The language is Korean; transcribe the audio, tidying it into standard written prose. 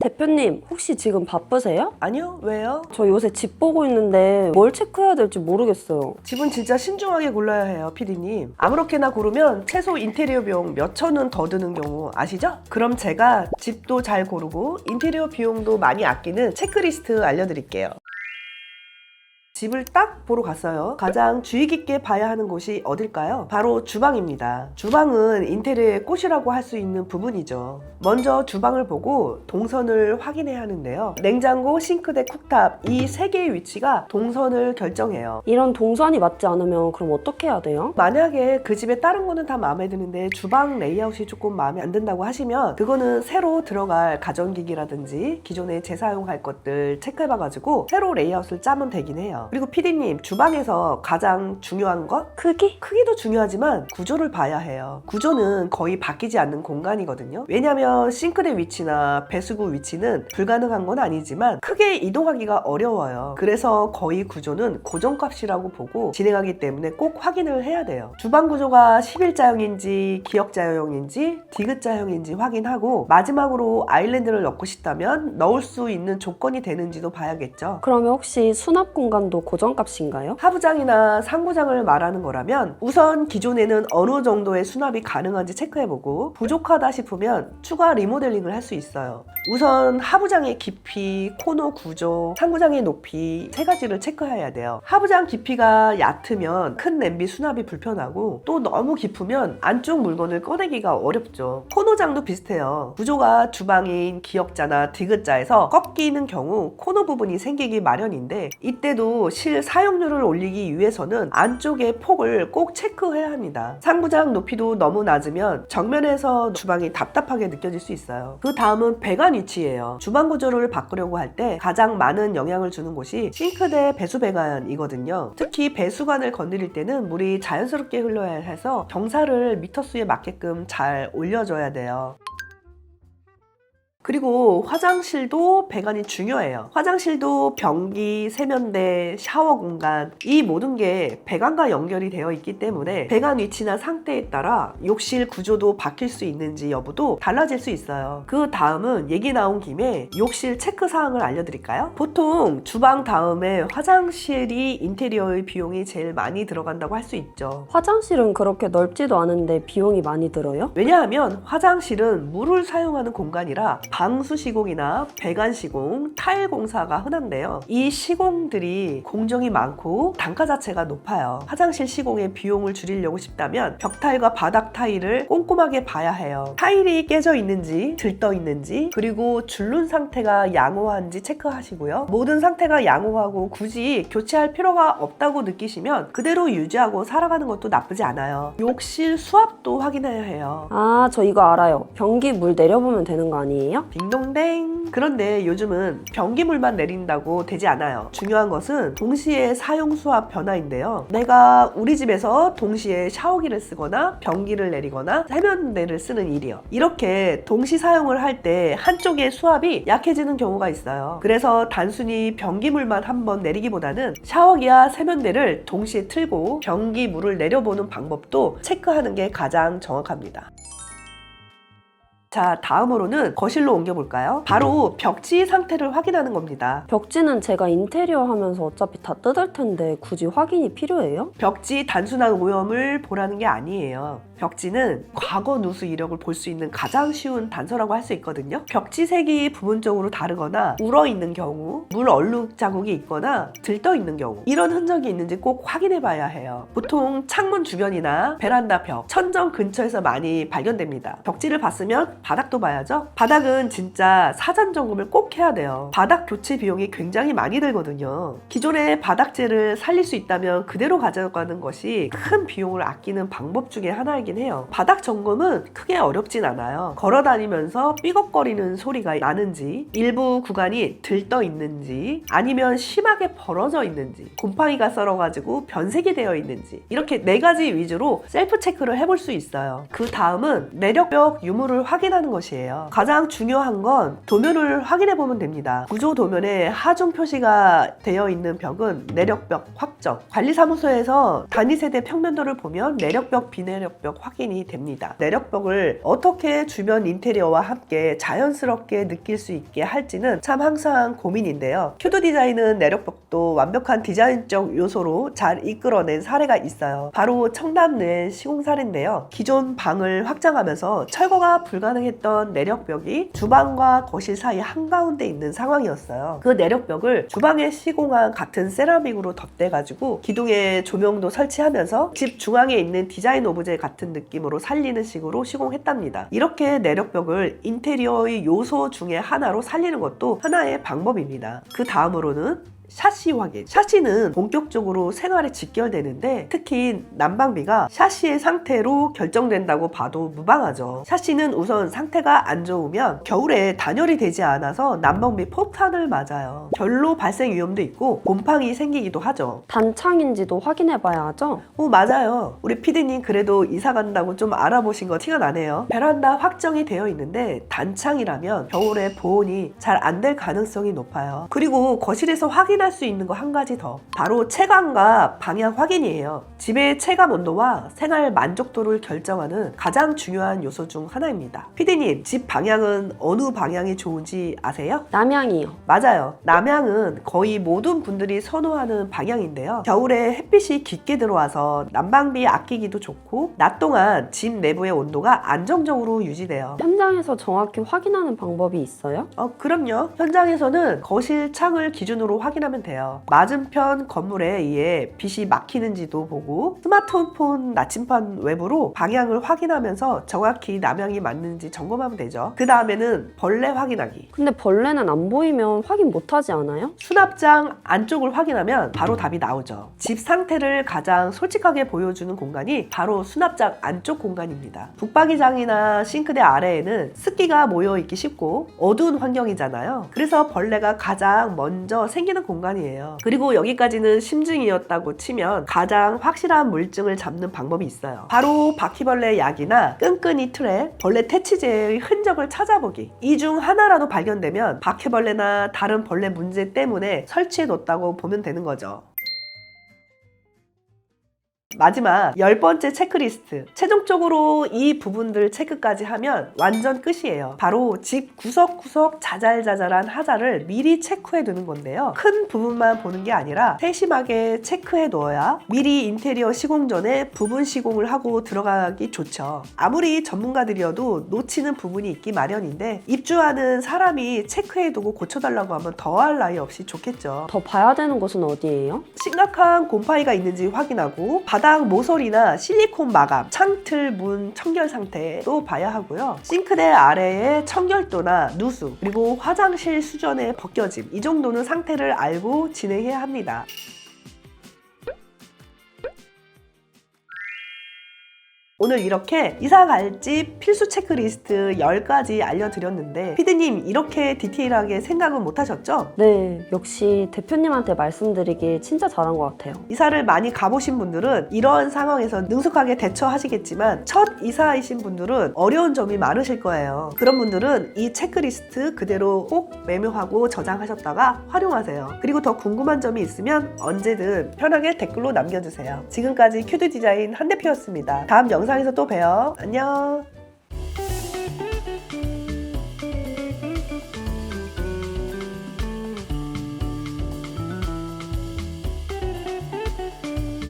대표님, 혹시 지금 바쁘세요? 아니요, 왜요? 저 요새 집 보고 있는데 뭘 체크해야 될지 모르겠어요. 집은 진짜 신중하게 골라야 해요, 피디님. 아무렇게나 고르면 최소 인테리어 비용 몇천 원 더 드는 경우 아시죠? 그럼 제가 집도 잘 고르고 인테리어 비용도 많이 아끼는 체크리스트 알려드릴게요. 집을 딱 보러 갔어요. 가장 주의 깊게 봐야 하는 곳이 어딜까요? 바로 주방입니다. 주방은 인테리어의 꽃이라고 할 수 있는 부분이죠. 먼저 주방을 보고 동선을 확인해야 하는데요. 냉장고, 싱크대, 쿡탑 이 세 개의 위치가 동선을 결정해요. 이런 동선이 맞지 않으면 그럼 어떻게 해야 돼요? 만약에 그 집에 다른 거는 다 마음에 드는데 주방 레이아웃이 조금 마음에 안 든다고 하시면 그거는 새로 들어갈 가전기기라든지 기존에 재사용할 것들 체크해봐가지고 새로 레이아웃을 짜면 되긴 해요. 그리고 피디님, 주방에서 가장 중요한 것? 크기도 중요하지만 구조를 봐야 해요. 구조는 거의 바뀌지 않는 공간이거든요. 왜냐면 싱크대 위치나 배수구 위치는 불가능한 건 아니지만 크게 이동하기가 어려워요. 그래서 거의 구조는 고정값이라고 보고 진행하기 때문에 꼭 확인을 해야 돼요. 주방 구조가 11자형인지 기역자형인지 디귿자형인지 확인하고 마지막으로 아일랜드를 넣고 싶다면 넣을 수 있는 조건이 되는지도 봐야겠죠. 그러면 혹시 수납 공간도 고정값인가요? 하부장이나 상부장을 말하는 거라면 우선 기존에는 어느 정도의 수납이 가능한지 체크해보고 부족하다 싶으면 추가 리모델링을 할 수 있어요. 우선 하부장의 깊이, 코너 구조, 상부장의 높이 세 가지를 체크해야 돼요. 하부장 깊이가 얕으면 큰 냄비 수납이 불편하고 또 너무 깊으면 안쪽 물건을 꺼내기가 어렵죠. 코너장도 비슷해요. 구조가 주방인 기역자나 디귿자에서 꺾이는 경우 코너 부분이 생기기 마련인데 이때도 실사용률을 올리기 위해서는 안쪽의 폭을 꼭 체크해야 합니다. 상부장 높이도 너무 낮으면 정면에서 주방이 답답하게 느껴질 수 있어요. 그 다음은 배관 위치예요. 주방 구조를 바꾸려고 할 때 가장 많은 영향을 주는 곳이 싱크대 배수 배관이거든요. 특히 배수관을 건드릴 때는 물이 자연스럽게 흘러야 해서 경사를 미터수에 맞게끔 잘 올려줘야 돼요. 그리고 화장실도 배관이 중요해요. 화장실도 변기, 세면대, 샤워 공간 이 모든 게 배관과 연결이 되어 있기 때문에 배관 위치나 상태에 따라 욕실 구조도 바뀔 수 있는지 여부도 달라질 수 있어요. 그 다음은 얘기 나온 김에 욕실 체크 사항을 알려드릴까요? 보통 주방 다음에 화장실이 인테리어의 비용이 제일 많이 들어간다고 할 수 있죠. 화장실은 그렇게 넓지도 않은데 비용이 많이 들어요? 왜냐하면 화장실은 물을 사용하는 공간이라 방수 시공이나 배관 시공, 타일 공사가 흔한데요. 이 시공들이 공정이 많고 단가 자체가 높아요. 화장실 시공의 비용을 줄이려고 싶다면 벽타일과 바닥 타일을 꼼꼼하게 봐야 해요. 타일이 깨져 있는지, 들떠 있는지, 그리고 줄눈 상태가 양호한지 체크하시고요. 모든 상태가 양호하고 굳이 교체할 필요가 없다고 느끼시면 그대로 유지하고 살아가는 것도 나쁘지 않아요. 욕실 수압도 확인해야 해요. 아, 저 이거 알아요. 변기 물 내려보면 되는 거 아니에요? 빙동댕. 그런데 요즘은 변기물만 내린다고 되지 않아요. 중요한 것은 동시에 사용 수압 변화인데요. 내가 우리 집에서 동시에 샤워기를 쓰거나 변기를 내리거나 세면대를 쓰는 일이요. 이렇게 동시 사용을 할 때 한쪽의 수압이 약해지는 경우가 있어요. 그래서 단순히 변기물만 한번 내리기보다는 샤워기와 세면대를 동시에 틀고 변기물을 내려보는 방법도 체크하는 게 가장 정확합니다. 자, 다음으로는 거실로 옮겨볼까요? 바로 벽지 상태를 확인하는 겁니다. 벽지는 제가 인테리어 하면서 어차피 다 뜯을 텐데 굳이 확인이 필요해요? 벽지 단순한 오염을 보라는 게 아니에요. 벽지는 과거 누수 이력을 볼 수 있는 가장 쉬운 단서라고 할 수 있거든요. 벽지 색이 부분적으로 다르거나 울어 있는 경우, 물 얼룩 자국이 있거나 들떠 있는 경우 이런 흔적이 있는지 꼭 확인해 봐야 해요. 보통 창문 주변이나 베란다 벽, 천정 근처에서 많이 발견됩니다. 벽지를 봤으면 바닥도 봐야죠. 바닥은 진짜 사전 점검을 꼭 해야 돼요. 바닥 교체 비용이 굉장히 많이 들거든요. 기존의 바닥재를 살릴 수 있다면 그대로 가져가는 것이 큰 비용을 아끼는 방법 중에 하나이긴 해요. 바닥 점검은 크게 어렵진 않아요. 걸어 다니면서 삐걱거리는 소리가 나는지, 일부 구간이 들떠 있는지, 아니면 심하게 벌어져 있는지, 곰팡이가 썰어가지고 변색이 되어 있는지 이렇게 4가지 위주로 셀프 체크를 해볼 수 있어요. 그 다음은 내력벽 유무를 확인하는 것이에요. 가장 중요한 건 도면을 확인해 보면 됩니다. 구조 도면에 하중 표시가 되어 있는 벽은 내력벽 확정. 관리사무소에서 단위 세대 평면도를 보면 내력벽, 비내력벽 확인이 됩니다. 내력벽을 어떻게 주변 인테리어와 함께 자연스럽게 느낄 수 있게 할지는 참 항상 고민인데요. 큐드 디자인은 내력벽도 완벽한 디자인적 요소로 잘 이끌어낸 사례가 있어요. 바로 청담루의 시공 사례인데요. 기존 방을 확장하면서 철거가 불가능했던 내력벽이 주방과 거실 사이 한가운데 있는 상황이었어요. 그 내력벽을 주방에 시공한 같은 세라믹으로 덧대가지고 기둥에 조명도 설치하면서 집 중앙에 있는 디자인 오브제 같은 느낌으로 살리는 식으로 시공했답니다. 이렇게 내력벽을 인테리어의 요소 중에 하나로 살리는 것도 하나의 방법입니다. 그 다음으로는 샤시 확인. 샤시는 본격적으로 생활에 직결되는데 특히 난방비가 샤시의 상태로 결정된다고 봐도 무방하죠. 샤시는 우선 상태가 안 좋으면 겨울에 단열이 되지 않아서 난방비 폭탄을 맞아요. 결로 발생 위험도 있고 곰팡이 생기기도 하죠. 단창인지도 확인해봐야 하죠? 맞아요. 우리 PD님 그래도 이사 간다고 좀 알아보신 거 티가 나네요. 베란다 확정이 되어 있는데 단창이라면 겨울에 보온이 잘 안 될 가능성이 높아요. 그리고 거실에서 확인할 수 있는 거 한 가지 더. 바로 체감과 방향 확인이에요. 집의 체감 온도와 생활 만족도를 결정하는 가장 중요한 요소 중 하나입니다. PD님, 집 방향은 어느 방향이 좋은지 아세요? 남향이요. 맞아요. 남향은 거의 모든 분들이 선호하는 방향인데요. 겨울에 햇빛이 깊게 들어와서 난방비 아끼기도 좋고 낮 동안 집 내부의 온도가 안정적으로 유지돼요. 현장에서 정확히 확인하는 방법이 있어요? 그럼요. 현장에서는 거실 창을 기준으로 확인하면 돼요. 맞은편 건물에 의해 빛이 막히는지도 보고 스마트폰 나침반 외부로 방향을 확인하면서 정확히 남향이 맞는지 점검하면 되죠. 그 다음에는 벌레 확인하기. 근데 벌레는 안 보이면 확인 못하지 않아요? 수납장 안쪽을 확인하면 바로 답이 나오죠. 집 상태를 가장 솔직하게 보여주는 공간이 바로 수납장 안쪽 공간입니다. 붙박이장이나 싱크대 아래에는 습기가 모여있기 쉽고 어두운 환경이잖아요. 그래서 벌레가 가장 먼저 생기는 공간이에요. 그리고 여기까지는 심증이었다고 치면 가장 확실한 물증을 잡는 방법이 있어요. 바로 바퀴벌레 약이나 끈끈이 트랩, 벌레 퇴치제의 흔적을 찾아보기. 이 중 하나라도 발견되면 바퀴벌레나 다른 벌레 문제 때문에 설치해 뒀다고 보면 되는 거죠. 마지막 10번째 체크리스트. 최종적으로 이 부분들 체크까지 하면 완전 끝이에요. 바로 집 구석구석 자잘자잘한 하자를 미리 체크해 두는 건데요. 큰 부분만 보는 게 아니라 세심하게 체크해 둬야 미리 인테리어 시공 전에 부분 시공을 하고 들어가기 좋죠. 아무리 전문가들이어도 놓치는 부분이 있기 마련인데 입주하는 사람이 체크해 두고 고쳐달라고 하면 더할 나위 없이 좋겠죠. 더 봐야 되는 곳은 어디예요? 심각한 곰팡이가 있는지 확인하고 바닥 모서리나 실리콘 마감, 창틀, 문 청결 상태도 봐야 하고요. 싱크대 아래의 청결도나 누수, 그리고 화장실 수전의 벗겨짐, 이 정도는 상태를 알고 진행해야 합니다. 오늘 이렇게 이사 갈 집 필수 체크리스트 10가지 알려드렸는데 피디님 이렇게 디테일하게 생각은 못 하셨죠? 네, 역시 대표님한테 말씀드리길 진짜 잘한 것 같아요. 이사를 많이 가보신 분들은 이런 상황에서 능숙하게 대처하시겠지만 첫 이사이신 분들은 어려운 점이 많으실 거예요. 그런 분들은 이 체크리스트 그대로 꼭 메모하고 저장하셨다가 활용하세요. 그리고 더 궁금한 점이 있으면 언제든 편하게 댓글로 남겨주세요. 지금까지 큐드 디자인 한대표였습니다. 다음 영상에서 또 봬요. 안녕.